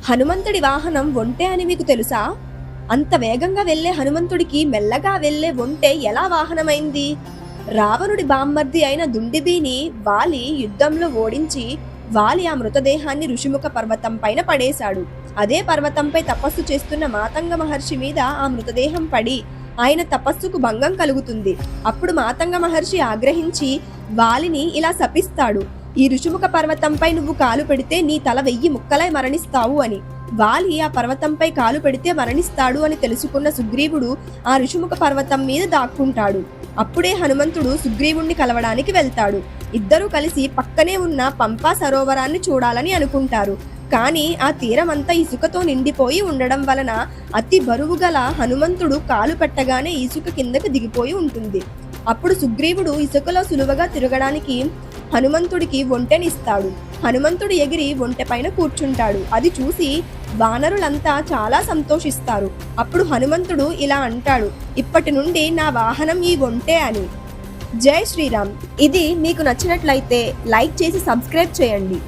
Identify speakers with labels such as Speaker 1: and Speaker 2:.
Speaker 1: హనుమంతుడి వాహనం ఒంటె అని మీకు తెలుసా? అంత వేగంగా వెళ్లే హనుమంతుడికి మెల్లగా వెళ్లే ఒంటె ఎలా వాహనమైంది? రావణుడి బామ్మర్ది అయిన దుండిబిని వాలి యుద్ధంలో ఓడించి వాలి ఆ మృతదేహాన్ని ఋషిముఖ పర్వతం పైన పడేశాడు. అదే పర్వతంపై తపస్సు చేస్తున్న మాతంగ మహర్షి మీద ఆ మృతదేహం పడి ఆయన తపస్సుకు భంగం కలుగుతుంది. అప్పుడు మాతంగ మహర్షి ఆగ్రహించి వాలిని ఇలా శపిస్తాడు, ఈ ఋషిముఖ పర్వతంపై నువ్వు కాలు పెడితే నీ తల 1000 ముక్కలై మరణిస్తావు అని. వాలి ఆ పర్వతంపై కాలు పెడితే మరణిస్తాడు అని తెలుసుకున్న సుగ్రీవుడు ఆ ఋషిముఖ పర్వతం మీద దాక్కుంటాడు. అప్పుడే హనుమంతుడు సుగ్రీవుణ్ణి కలవడానికి వెళ్తాడు. ఇద్దరూ కలిసి పక్కనే ఉన్న పంపా సరోవరాన్ని చూడాలని అనుకుంటారు. కానీ ఆ తీరమంతా ఇసుకతో నిండిపోయి ఉండడం వలన అతి బరువు గల హనుమంతుడు కాలు పెట్టగానే ఇసుక కిందకు దిగిపోయి ఉంటుంది. అప్పుడు సుగ్రీవుడు ఇసుకలో సులువుగా తిరగడానికి హనుమంతుడికి ఒంటెనిస్తాడు. హనుమంతుడు ఎగిరి ఒంటె పైన కూర్చుంటాడు. అది చూసి వానరులంతా చాలా సంతోషిస్తారు. అప్పుడు హనుమంతుడు ఇలా అంటాడు, ఇప్పటి నుండి నా వాహనం ఈ ఒంటె అని. జై శ్రీరామ్. ఇది మీకు నచ్చినట్లయితే లైక్ చేసి సబ్స్క్రైబ్ చేయండి.